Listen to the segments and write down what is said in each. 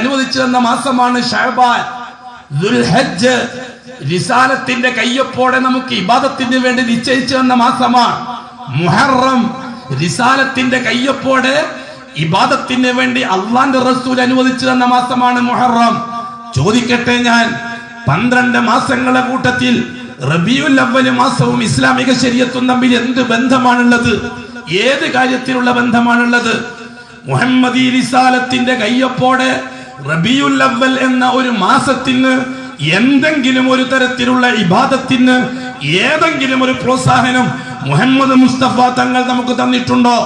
അനുവദിച്ചു തന്ന മാസമാണ് ശഅബാൻ. ദുൽഹജ്ജ് റിസാലത്തിന്റെ കയ്യൊപ്പോടെ നമുക്ക് ഇബാദത്തിന് വേണ്ടി നിശ്ചയിച്ചു തന്ന മാസമാണ്. മുഹറം റിസാലത്തിന്റെ കയ്യൊപ്പോടെ ഇബാദത്തിന് വേണ്ടി അള്ളാന്റെ റസൂൽ അനുവദിച്ചു തന്ന മാസമാണ് മുഹറം. ചോദിക്കട്ടെ, ഞാൻ 12 മാസങ്ങളെ കൂട്ടത്തിൽ റബീഉൽ അവ്വൽ മാസവും ഇസ്ലാമിക ശരീഅത്തും തമ്മിൽ എന്ത് ബന്ധമാണുള്ളത്? ഏത് കാര്യത്തിലുള്ള ബന്ധമാണുള്ളത്? മുഹമ്മദി റിസാലത്തിന്റെ കയ്യൊപ്പോടെ റബീഉൽ അവ്വൽ എന്ന ഒരു മാസത്തിന് എന്തെങ്കിലും ഒരു തരത്തിലുള്ള ഇബാദത്തിന് ഏതെങ്കിലും ഒരു പ്രോത്സാഹനം മുഹമ്മദ് മുസ്തഫ തങ്ങൾ നമുക്ക് തന്നിട്ടുണ്ടോ?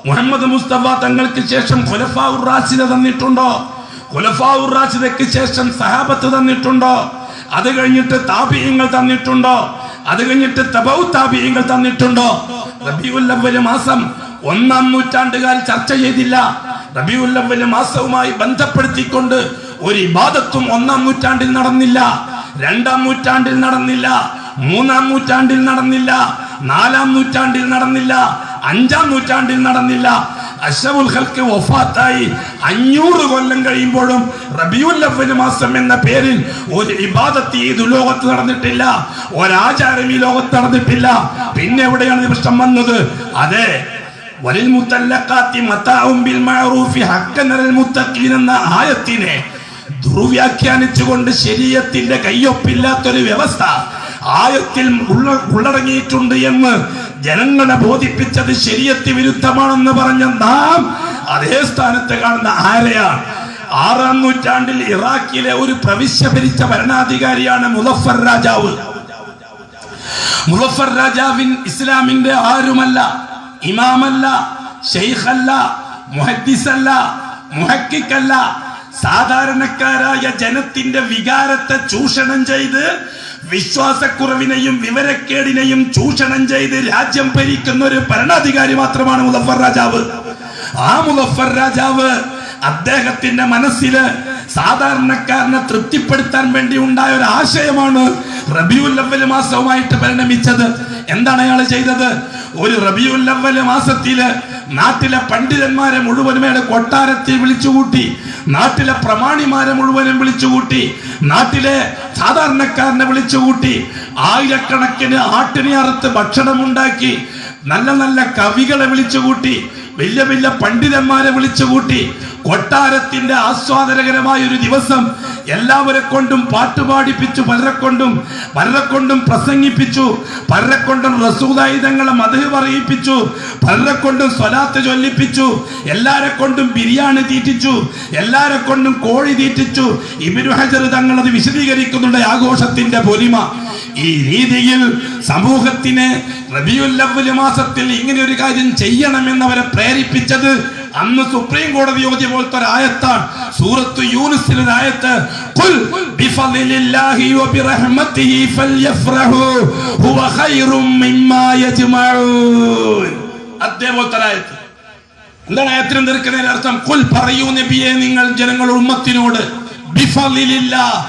മുഹമ്മദ് മുസ്തഫ തങ്ങൾക്ക് ശേഷം ഖുലഫാഉർ റാഷിദ തന്നിട്ടുണ്ടോ? ഖുലഫാഉർ റാഷിദയ്ക്ക് ശേഷം സഹാബത്ത് തന്നിട്ടുണ്ടോ? അത് കഴിഞ്ഞിട്ട് താബിഈങ്ങൾ തന്നിട്ടുണ്ടോ? അത് കഴിഞ്ഞിട്ട് തബഉ താബിഈങ്ങൾ തന്നിട്ടുണ്ടോ? റബീഉൽ അവ്വൽ മാസം 1-ാം നൂറ്റാണ്ടുകാർ ചർച്ച ചെയ്തില്ല. റബീഉൽ അവ്വൽ മാസവുമായി ബന്ധപ്പെടുത്തിക്കൊണ്ട് ഒരു ഇബാദത്തും 1-ാം നൂറ്റാണ്ടിൽ നടന്നില്ല, 2-ാം നൂറ്റാണ്ടിൽ നടന്നില്ല, 3-ാം നൂറ്റാണ്ടിൽ നടന്നില്ല, 4-ാം നൂറ്റാണ്ടിൽ നടന്നില്ല, 5-ാം നൂറ്റാണ്ടിൽ നടന്നില്ല. അഷ്റഫുൽ ഖൽഖ് വഫാത്തായി 500 കൊല്ലം കഴിയുമ്പോഴും റബീഉൽ അവ്വൽ മാസം എന്ന പേരിൽ ഒരു ഇബാദത്ത് ഈ ലോകത്ത് നടന്നിട്ടില്ല, ഒരാചാരം ഈ ലോകത്ത് നടന്നിട്ടില്ല. പിന്നെ എവിടെയാണ് പ്രശ്നം വന്നത്? അതെ, വലിൽ മുത്തല്ലഖാത്തി മതാഉം ബിൽ മഅറൂഫി ഹഖ്ഖൻ അലൽ മുത്തഖീൻ എന്ന ആയത്തിനെ ദുർവ്യാഖ്യാനിച്ചുകൊണ്ട് ശരീഅത്തിന്റെ കയ്യൊപ്പില്ലാത്തൊരു വ്യവസ്ഥ ആയത്തിൽ ഉള്ളടങ്ങിയിട്ടുണ്ട് എന്ന് ജനങ്ങളെ ബോധിപ്പിച്ചത് ശരീഅത്ത് വിരുദ്ധമാണെന്ന് പറഞ്ഞ നാം അതേ സ്ഥാനത്ത് കാണുന്ന ആരെയാണ്? 6-ാം നൂറ്റാണ്ടിൽ ഇറാഖിലെ ഒരു പ്രവിശ്യ ഭരിച്ച ഭരണാധികാരിയാണ് മുളഫർ രാജാവ്. മുളഫർ രാജാവിൻ ഇസ്ലാമിന്റെ ആരുമല്ല, ഇമാമല്ല, ഷെയ്ഖല്ല, മുഹദ്ദിസല്ല, മുഹക്കിക്കല്ല, സാധാരണക്കാരായ ജനത്തിന്റെ വികാരത്തെ ചൂഷണം ചെയ്ത് വിശ്വാസക്കുറവിനെയും വിവരക്കേടിനെയും ചൂഷണം ചെയ്ത് രാജ്യം ഭരിക്കുന്ന ഒരു ഭരണാധികാരി മാത്രമാണ് മുളഫർ രാജാവ്. ആ മുളഫർ രാജാവ് അദ്ദേഹത്തിന്റെ മനസ്സില് സാധാരണക്കാരനെ തൃപ്തിപ്പെടുത്താൻ വേണ്ടി ഉണ്ടായ ഒരു ആശയമാണ് റബീഉൽ അവ്വൽ മാസവുമായിട്ട് പരിണമിച്ചത്. എന്താണ് അയാൾ ചെയ്തത്? ഒരു റബീഉൽ അവ്വൽ മാസത്തില് നാട്ടിലെ പണ്ഡിതന്മാരെ മുഴുവനും കൊട്ടാരത്തിൽ വിളിച്ചുകൂട്ടി, നാട്ടിലെ പ്രമാണിമാരെ മുഴുവനും വിളിച്ചുകൂട്ടി, നാട്ടിലെ സാധാരണക്കാരനെ വിളിച്ചുകൂട്ടി, ആയിരക്കണക്കിന് ആട്ടിനെ അറുത്ത് ഭക്ഷണം ഉണ്ടാക്കി, നല്ല നല്ല കവികളെ വിളിച്ചുകൂട്ടി, വലിയ വലിയ പണ്ഡിതന്മാരെ വിളിച്ചുകൂട്ടി, കൊട്ടാരത്തിന്റെ ആസ്വാദനകരമായ ഒരു ദിവസം എല്ലാവരെ കൊണ്ടും പാട്ടുപാടിപ്പിച്ചു, പലരെ കൊണ്ടും പ്രസംഗിപ്പിച്ചു, പലരെ കൊണ്ടും റസൂലുള്ളാഹി തങ്ങളെ മദ്ഹ് പറയിപ്പിച്ചു, പലരെ കൊണ്ടും സ്വലാത്ത് ചൊല്ലിപ്പിച്ചു, എല്ലാരെ കൊണ്ടും ബിരിയാണി തീറ്റിച്ചു, എല്ലാരെ കൊണ്ടും കോഴി തീറ്റിച്ചു. ഇബ്നു ഹജർ തങ്ങൾ അത് വിശദീകരിക്കുന്നുണ്ട് ആഘോഷത്തിന്റെ പൊലിമ. ഈ രീതിയിൽ സമൂഹത്തിനെ റബീഉൽ അവ്വൽ മാസത്തിൽ ഇങ്ങനെ ഒരു കാര്യം ചെയ്യണമെന്നവരെ പ്രേരിപ്പിച്ചത് അന്ന് സുപ്രീം കോടതി ഓതിയ പോലത്തെ ഒരു ആയത്താണ്. സൂറത്ത് യൂനുസിലെ ആയത്ത്, ഖുൽ ബിഫളില്ലാഹി വബിറഹ്മതിഹി ഫൽയഫ്റഹു ഹുവ ഖൈറും മിമ്മാ യജ്മഊൻ. അതേപോലത്തെ ആയത്ത്. എന്താണ് ആയത്തിന് നിർക്കുന്നതിന്റെ അർത്ഥം? ഖുൽ പറയൂ നബിയെ, നിങ്ങൾ ജനങ്ങളുടെ ഉമ്മത്തിനോട്, ബിഫളില്ലാഹ്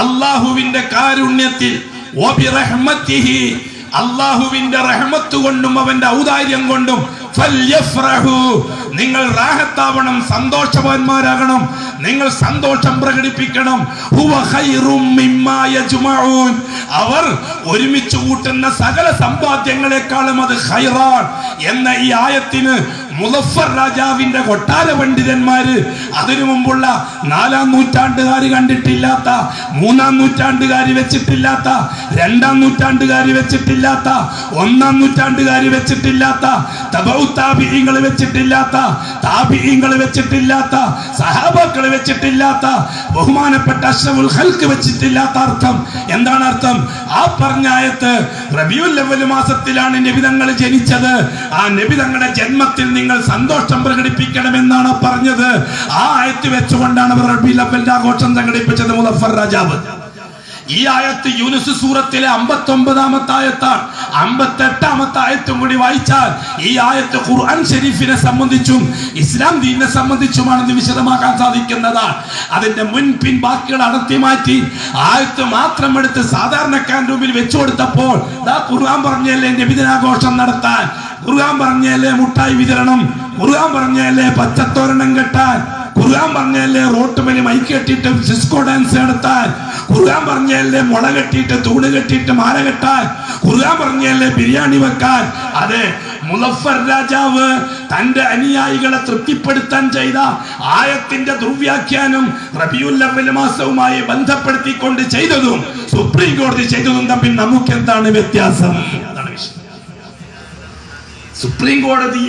അല്ലാഹുവിന്റെ കാരുണ്യത്തിൽ, വബിറഹ്മതിഹി അല്ലാഹുവിന്റെ റഹ്മത്ത് കൊണ്ടും അവന്റെ ഔദാര്യം കൊണ്ടും, ഫൽയഫ്റഹു നിങ്ങൾ റാഹത്താവണം, സന്തോഷവാന്മാരാകണം, നിങ്ങൾ സന്തോഷം പ്രകടിപ്പിക്കണം. ഹുവ ഖൈറും മിമ്മാ യജ്മഊൻ അവർ ഒരുമിച്ച് കൂട്ടുന്ന സകല സമ്പാദ്യങ്ങളെക്കാളും അത് ഖൈറാൻ എന്ന ഈ ആയത്തിന് മുളഫർ രാജാവിന്റെ കൊട്ടാര പണ്ഡിതന്മാര് അതിനു മുമ്പുള്ള 4-ാം നൂറ്റാണ്ടുകാര് കണ്ടിട്ടില്ലാത്ത, 3-ാം നൂറ്റാണ്ടുകാര് വെച്ചിട്ടില്ലാത്ത, 2-ാം നൂറ്റാണ്ടുകാര് വെച്ചിട്ടില്ലാത്ത, 1-ാം നൂറ്റാണ്ടുകാര് വെച്ചിട്ടില്ലാത്ത, തബഉ താബിഈങ്ങൾ വെച്ചിട്ടില്ലാത്ത, താബിഈങ്ങൾ വെച്ചിട്ടില്ലാത്ത, സഹാബാക്കൾ വെച്ചിട്ടില്ലാത്ത, ബഹുമാനപ്പെട്ട അഷ്റഫുൽ ഖൽഖ് വെച്ചിട്ടില്ലാത്ത അർത്ഥം. എന്താണ് അർത്ഥം? ആ പറഞ്ഞ ആയത്ത് റബീഉൽ അവ്വൽ മാസത്തിലാണ് നബി തങ്ങൾ ജനിച്ചത്. ആ നബി തങ്ങളുടെ ജന്മത്തിൽ നിങ്ങൾ സന്തോഷം പ്രകടിപ്പിക്കണമെന്നാണ് പറഞ്ഞത്. ആ ആയത്ത് വെച്ചുകൊണ്ടാണ് അവർ റബീഉൽ അവ്വൽ ആഘോഷം സംഘടിപ്പിച്ചത് മുളഫർ രാജാവ്. ഈ ആയത്ത് യൂനുസ് സൂറത്തിലെ 59-ാമത്തെ ആയത്താണ്. 58-ാമത്തെ ആയത്തും കൂടി വായിച്ചാൽ ഈ ആയത്ത് ഖുർആൻ ശരീഫിനെ സംബന്ധിച്ചും ഇസ്ലാം ദീനിനെ സംബന്ധിച്ചുമാണെന്ന് വിശദമാക്കാൻ സാധിക്കുന്നതാണ്. അതിന്റെ മുൻപിൻ ബാക്കികൾ അടർത്തി മാറ്റി ആയത്ത് മാത്രം എടുത്ത് സാധാരണക്കാരന്റെ മുമ്പിൽ വെച്ചു കൊടുത്തപ്പോൾ ഖുർആൻ പറഞ്ഞല്ലേ നബിദിനാഘോഷം നടത്താൻ, ഖുർആൻ പറഞ്ഞല്ലേ മുട്ടായി വിതരണം, ഖുർആൻ പറഞ്ഞല്ലേ പച്ചത്തോരണം കെട്ടാൻ, ഖുർആൻ പറഞ്ഞല്ലേ റോട്ടുമേൽ മൈക്ക് കെട്ടിയിട്ട് സിസ്കോ ഡാൻസ് നടത്താൻ, ഖുർആൻ പറഞ്ഞല്ലേ മുള കെട്ടിയിട്ട് തൂണ് കെട്ടിയിട്ട് മാല കെട്ടാൻ, ഖുർആൻ പറഞ്ഞല്ലേ ബിരിയാണി വെക്കാൻ. അതെ, മുളഫർ രാജാവ് തന്റെ അനുയായികളെ തൃപ്തിപ്പെടുത്താൻ ചെയ്ത ആയത്തിന്റെ ദുർവ്യാഖ്യാനം റബീഉൽ അവ്വൽ മാസവുമായി ബന്ധപ്പെടുത്തിക്കൊണ്ട് ചെയ്തതും സുപ്രീം കോടതി ചെയ്തതും തമ്മിൽ നമുക്ക് എന്താണ് വ്യത്യാസം? അതാണ് വിഷയം. സുപ്രീം കോടതി